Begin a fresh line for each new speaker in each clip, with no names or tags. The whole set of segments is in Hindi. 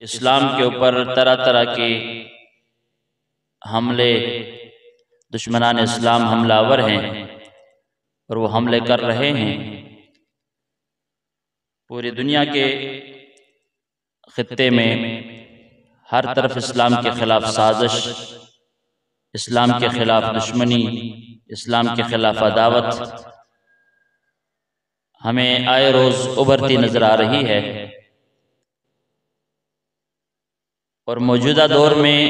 इस्लाम के ऊपर तरह तरह के हमले, दुश्मनान इस्लाम हमलावर हैं और वो हमले कर रहे हैं। पूरी दुनिया के खित्ते में हर तरफ इस्लाम के खिलाफ साजिश, इस्लाम के खिलाफ दुश्मनी, इस्लाम के खिलाफ अदावत हमें आए रोज उभरती नजर आ रही है। और मौजूदा दौर में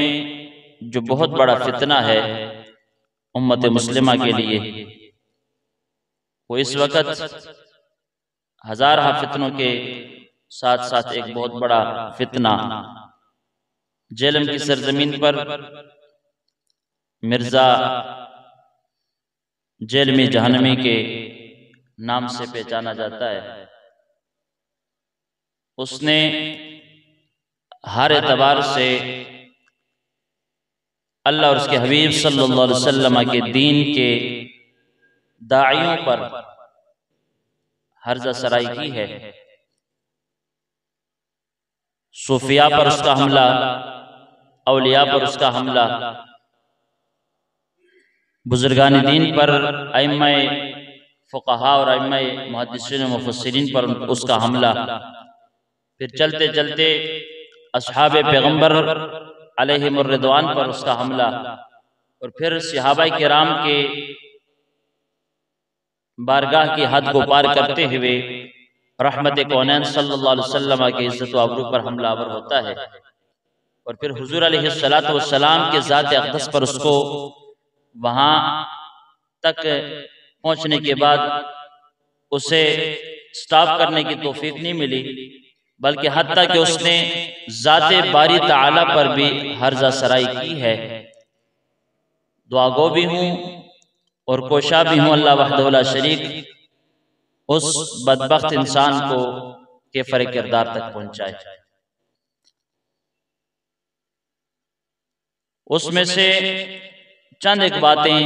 जो बहुत बड़ा फितना है उम्मत मुस्लिमा के लिए, वो इस वक्त हजारा फितनों के साथ साथ एक बहुत बड़ा फितना जेलम की सरजमीन पर मिर्जा जेलमी जहन्नमी के नाम से पहचाना जाता है। उसने हर एतबार से अल्लाह और उसके हबीब सल्लल्लाहु अलैहि वसल्लम के दीन के दाइयों पर हर्जा सराई की है। सूफिया पर उसका हमला, औलिया पर उसका हमला, बुजुर्गान दीन पर, अइम्मा फुक़हा और अइम्मा मुहद्दिसीन व मुफस्सिरीन पर उसका हमला, फिर चलते चलते अस्हाबे पैगंबर अलैहिमुर रिदवान पर उसका हमला, और फिर सहाबाए किराम के बारगाह की हद को पार करते हुए रहमत कौनैन सल्लल्लाहु अलैहि वसल्लम के इज्जत व आबरू पर हमलावर होता है। और फिर हुजूर अलैहिस्सलातु वस्सलाम के ज़ात अक़दस पर उसको वहां तक पहुंचने के बाद उसे स्टॉप करने की तौफीक नहीं मिली, बल्कि हत्ता कि उसने ज़ाते बारी ताला पर भी हर्जा सराई की है। दुआगो भी हूँ और कोशा भी हूँ अल्लाह वहदहु ला शरीक उस बदबख्त इंसान को केफर किरदार तक पहुंचाए। उसमें से चंद एक बातें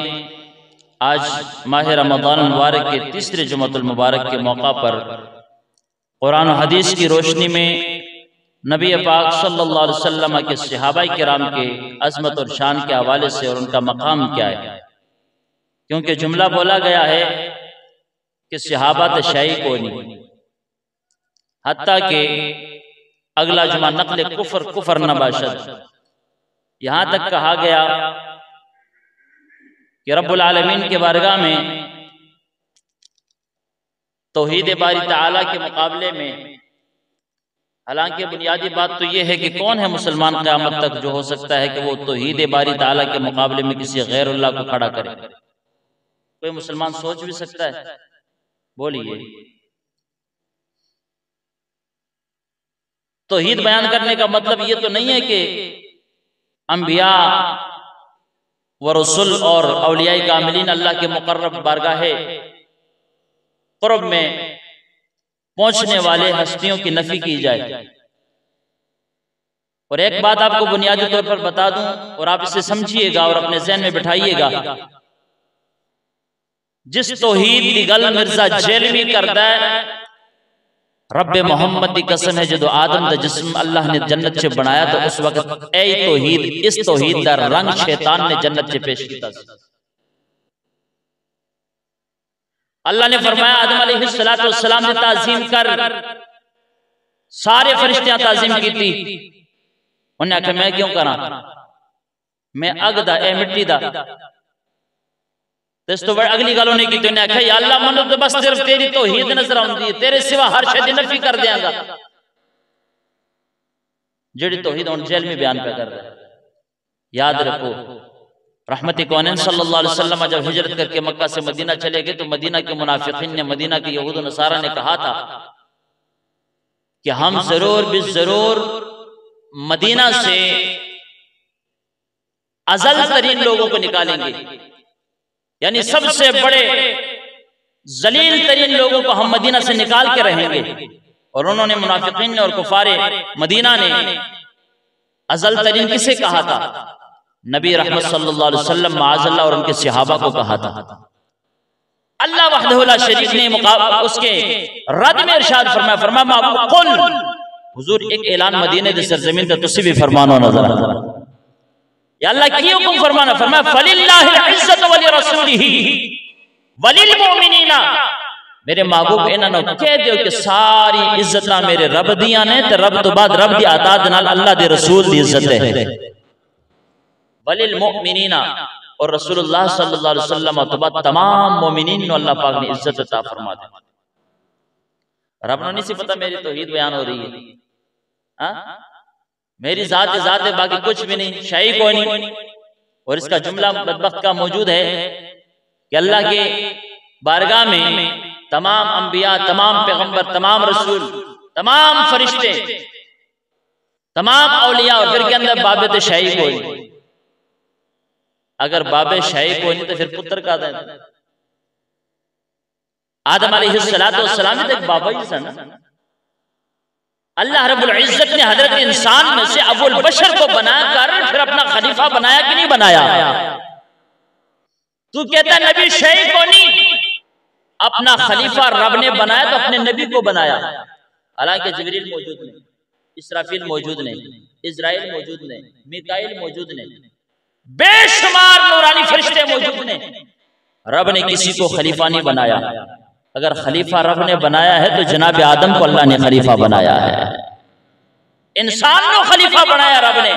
आज माह रमज़ान मुबारक के तीसरे जुमअतुल मुबारक के मौका पर कुरान और हदीस की रोशनी में नबी पाक सल्लल्लाहु अलैहि वसल्लम के सहाबाए किराम के अज़मत और शान के हवाले से और उनका मकाम क्या है। क्योंकि जुमला बोला गया है कि सहाबा तशाई को नहीं, हत्ता कि अगला जुमा नक़ल कुफर कुफर नबाशद, यहां तक कहा गया कि रब्बुल आलमीन के बारगाह में तौहीद बारी ताला के मुकाबले में, हालांकि बुनियादी बात तो यह है कि कौन है मुसलमान क़यामत तक जो हो सकता है कि वो तौहीद बारी ताला के मुकाबले में किसी गैरुल्लाह को खड़ा करे। कोई मुसलमान सोच भी सकता है? बोलिए। तौहीद बयान करने का मतलब ये तो नहीं है कि अंबिया व रसूल और औलिया कामिलीन अल्लाह के मुकर्रब बारगाहे क़ुर्ब में पहुंचने वाले हस्तियों की नफी की जाए। और एक बात आपको बुनियादी तौर पर बता दूं और आप इसे समझिएगा और अपने ज़हन में बिठाइएगा, जिस तौहीद दी गल मिर्जा जेलमी करदा है, रब्बे मोहम्मद की कसम है जो आदम दा जिस्म अल्लाह ने जन्नत से बनाया तो उस वक्त ऐ तौहीद, इस तौहीद दा रंग शैतान ने जन्नत से पेश किया। अल्लाह ने फरमाया आदम अलैहिस्सलातु वस्सलाम ने ताज़ीम कर, सारे फरिश्तियां ताज़ीम की थी। उन्हें आखिया मैं क्यों करा, मैं अग दा ए मिट्टी दा। तो अगली गल उन्हें की, उन्हें आखिया या अल्लाह मनु तो बस सिर्फ तेरी तौहीद नजर आउंदी है, तेरे सिवा हर शै दी नफी कर देंगा। जेड़ी तौहीद हुण जेल में बयान पे कर रहा है। याद रखो रहमत कौनैन सल्लल्लाहु अलैहि वसल्लम जब हिजरत करके मक्का से मदीना चले गए तो मदीना के मुनाफिकीन ने, मदीना के यहूद नसारा ने कहा था कि हम जरूर भी जरूर मदीना से अज़ल तरीन लोगों को निकालेंगे, यानी सबसे बड़े जलील तरीन लोगों को हम मदीना से निकाल के रहेंगे। और उन्होंने मुनाफिकीन ने और कुफारे मदीना ने अज़ल तरीन किसे कहा था? नबी रहमत सल्लल्लाहु अलैहि वसल्लम माअज़ल्लाह और उनके सहाबा को कहा था। अल्लाह वहदहु ला शरीक ने उसके रद में इरशाद फरमाया, हुजूर एक ऐलान मदीने दे सरजमीन ते तुसी भी फरमानो नजर आ या अल्लाह की हुक्म फरमाना फरमाया फलिल्लाहिल इज्जत व लिरसूलिही व लिलमुमिनीना मेरे महबूब इन्हां नु कह दियो कि सारी इज्जत मेरे रब दियां ने ते रब तो बाद रब दी अताअत नाल अल्लाह दे रसूल दी इज्जत है व लिलमुमिनीना और रसूलुल्लाह सल्लल्लाहु अलैहि वसल्लम तो बाद तमाम मोमिनीन नु अल्लाह पाक ने इज्जत अता फरमा दे। रब नु नहीं पता मेरी तौहीद बयान हो रही है, हाँ मेरी जात है बाकी कुछ भी नहीं, शाही कोई नहीं। और इसका जुमला बदबख्त का मौजूद है कि अल्लाह के बारगाह में तमाम अंबिया, तमाम पैगंबर, तमाम रसूल, तमाम फरिश्ते, तमाम औलिया और फिर के अंदर बाबे शाही कोई नहीं। अगर बाबे शाही कोई नहीं तो फिर पुत्र का दे आदम अलैहिस्सलातु वस्सलाम तक बाबा ही सन। अल्लाह रब्बुल इज्जत ने हजरत इंसान में से अबुल बशर को बनाकर फिर अपना खलीफा बनाया कि नहीं बनाया? तू कहता नबी शाही को नहीं, अपना खलीफा रब ने बनाया तो अपने नबी को बनाया। हालांकि जिब्रील मौजूद नहीं, इसराफील मौजूद नहीं, इजराइल मौजूद नहीं, मिकाइल मौजूद नहीं, बेशुमार नूरानी फरिश्ते मौजूद नहीं। रब ने किसी को खलीफा नहीं बनाया। अगर खलीफा रब ने बनाया है तो जनाब आदम को अल्लाह ने खलीफा बनाया है। इंसान को खलीफा बनाया रब ने।